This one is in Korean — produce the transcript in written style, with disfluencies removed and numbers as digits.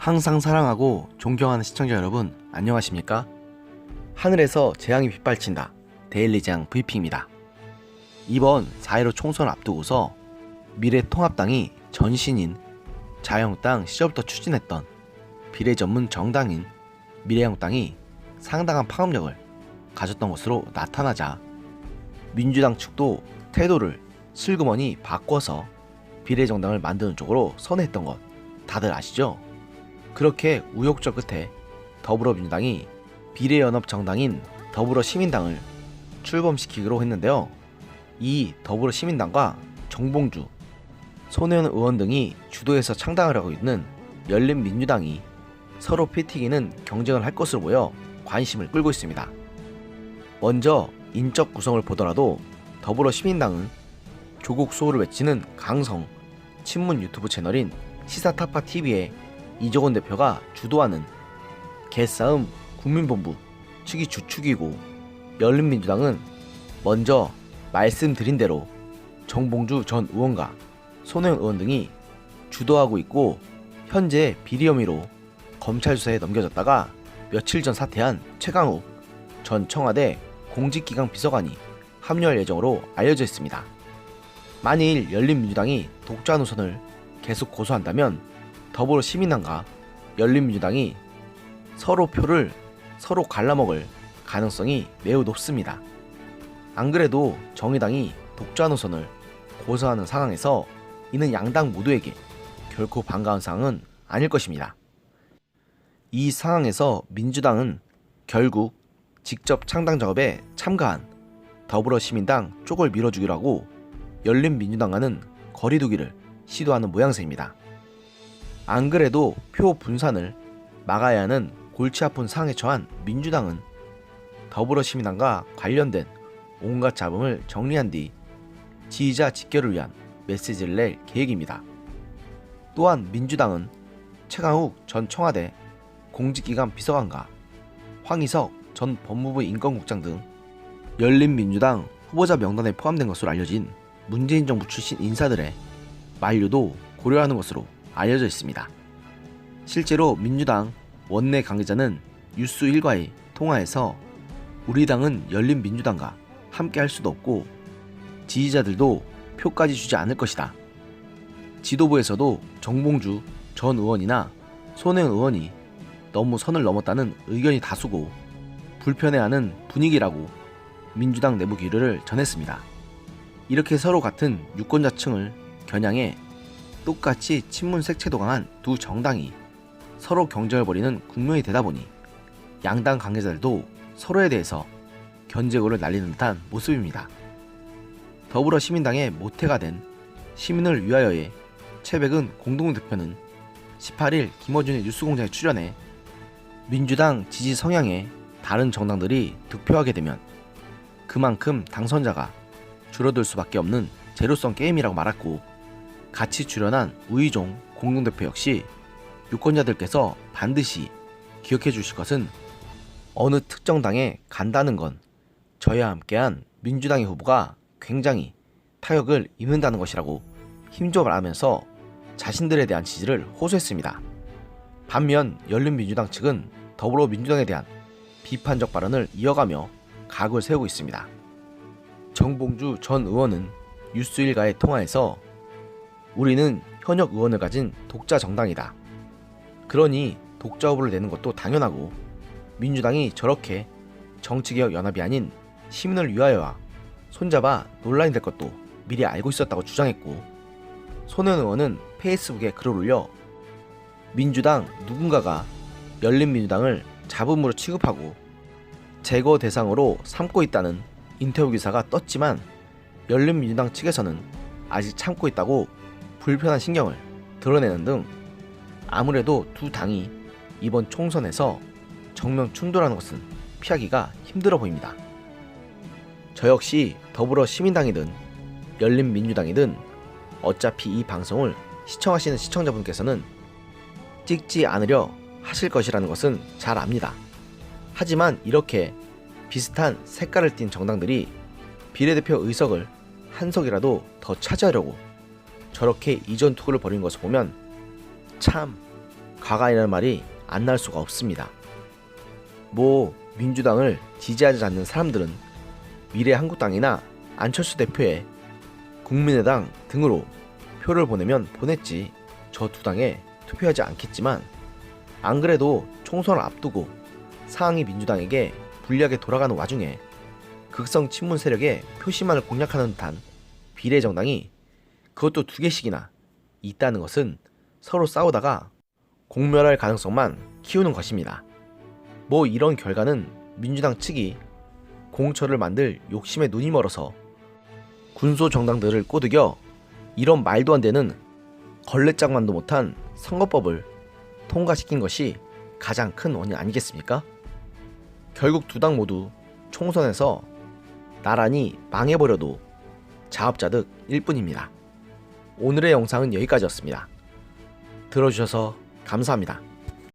항상 사랑하고 존경하는 시청자 여러분, 안녕하십니까? 하늘에서 재앙이 빗발친다. 데일리 재앙 브리핑입니다. 이번 4.15 총선을 앞두고서 미래통합당이 전신인 자유한국당 시절부터 추진했던 비례 전문 정당인 미래한국당이 상당한 파급력을 가졌던 것으로 나타나자 민주당 측도 태도를 슬그머니 바꿔서 비례정당을 만드는 쪽으로 선회했던 것 다들 아시죠? 그렇게 우여곡절 끝에 더불어민주당이 비례연합정당인 더불어시민당을 출범시키기로 했는데요. 이 더불어시민당과 정봉주, 손혜원 의원 등이 주도해서 창당을 하고 있는 열린민주당이 서로 피 튀기는 경쟁을 할 것으로 보여 관심을 끌고 있습니다. 먼저 인적 구성을 보더라도 더불어시민당은 조국 수호를 외치는 강성 친문 유튜브 채널인 시사타파TV의 이종원 대표가 주도하는 개싸움 국민본부 측이 주축이고, 열린민주당은 먼저 말씀드린 대로 정봉주 전 의원과 손혜원 의원 등이 주도하고 있고, 현재 비리 혐의로 검찰 수사에 넘겨졌다가 며칠 전 사퇴한 최강욱 전 청와대 공직기강 비서관이 합류할 예정으로 알려져 있습니다. 만일 열린민주당이 독자 노선을 계속 고수한다면 더불어시민당과 열린민주당이 서로 표를 서로 갈라먹을 가능성이 매우 높습니다. 안 그래도 정의당이 독자 노선을 고수하는 상황에서 이는 양당 모두에게 결코 반가운 상황은 아닐 것입니다. 이 상황에서 민주당은 결국 직접 창당 작업에 참가한 더불어시민당 쪽을 밀어주기로 하고 열린민주당과는 거리두기를 시도하는 모양새입니다. 안 그래도 표 분산을 막아야 하는 골치 아픈 상황에 처한 민주당은 더불어시민당과 관련된 온갖 잡음을 정리한 뒤 지지자 직결을 위한 메시지를 낼 계획입니다. 또한 민주당은 최강욱 전 청와대 공직기강 비서관과 황희석 전 법무부 인권국장 등 열린민주당 후보자 명단에 포함된 것으로 알려진 문재인 정부 출신 인사들의 만류도 고려하는 것으로 알려져 있습니다. 실제로 민주당 원내 관계자는 뉴스1과의 통화에서 우리 당은 열린민주당과 함께 할 수도 없고 지지자들도 표까지 주지 않을 것이다. 지도부에서도 정봉주 전 의원이나 손혜원 의원이 너무 선을 넘었다는 의견이 다수고 불편해하는 분위기라고 민주당 내부 기류를 전했습니다. 이렇게 서로 같은 유권자층을 겨냥해 똑같이 친문 색채도 강한 두 정당이 서로 경쟁을 벌이는 국면이 되다 보니 양당 관계자들도 서로에 대해서 견제구를 날리는 듯한 모습입니다. 더불어시민당의 모태가 된 시민을 위하여의 최백은 공동대표는 18일 김어준의 뉴스공장에 출연해 민주당 지지 성향에 다른 정당들이 득표하게 되면 그만큼 당선자가 줄어들 수밖에 없는 제로섬 게임이라고 말했고, 같이 출연한 우희종 공동대표 역시 유권자들께서 반드시 기억해 주실 것은 어느 특정 당에 간다는 건 저희와 함께한 민주당의 후보가 굉장히 타격을 입는다는 것이라고 힘줘 말하면서 자신들에 대한 지지를 호소했습니다. 반면 열린민주당 측은 더불어민주당에 대한 비판적 발언을 이어가며 각을 세우고 있습니다. 정봉주 전 의원은 뉴스1과의 통화에서 우리는 현역 의원을 가진 독자 정당이다. 그러니 독자 후보를 내는 것도 당연하고 민주당이 저렇게 정치개혁 연합이 아닌 시민을 위하여와 손잡아 논란이 될 것도 미리 알고 있었다고 주장했고, 손혜원 의원은 페이스북에 글을 올려 민주당 누군가가 열린민주당을 잡음으로 취급하고 제거 대상으로 삼고 있다는 인터뷰 기사가 떴지만 열린민주당 측에서는 아직 참고 있다고 불편한 신경을 드러내는 등 아무래도 두 당이 이번 총선에서 정면 충돌하는 것은 피하기가 힘들어 보입니다. 저 역시 더불어시민당이든 열린민주당이든 어차피 이 방송을 시청하시는 시청자분께서는 찍지 않으려 하실 것이라는 것은 잘 압니다. 하지만 이렇게 비슷한 색깔을 띤 정당들이 비례대표 의석을 한 석이라도 더 차지하려고 저렇게 이전 투구를 벌인 것을 보면 참 가관이라는 말이 안 날 수가 없습니다. 민주당을 지지하지 않는 사람들은 미래한국당이나 안철수 대표의 국민의당 등으로 표를 보내면 보냈지 저 두 당에 투표하지 않겠지만, 안 그래도 총선을 앞두고 상황이 민주당에게 불리하게 돌아가는 와중에 극성 친문 세력의 표심만을 공략하는 듯한 비례정당이 그것도 2개씩이나 있다는 것은 서로 싸우다가 공멸할 가능성만 키우는 것입니다. 이런 결과는 민주당 측이 공천을 만들 욕심에 눈이 멀어서 군소 정당들을 꼬드겨 이런 말도 안 되는 걸레짝만도 못한 선거법을 통과시킨 것이 가장 큰 원인 아니겠습니까? 결국 두 당 모두 총선에서 나란히 망해버려도 자업자득일 뿐입니다. 오늘의 영상은 여기까지였습니다. 들어주셔서 감사합니다.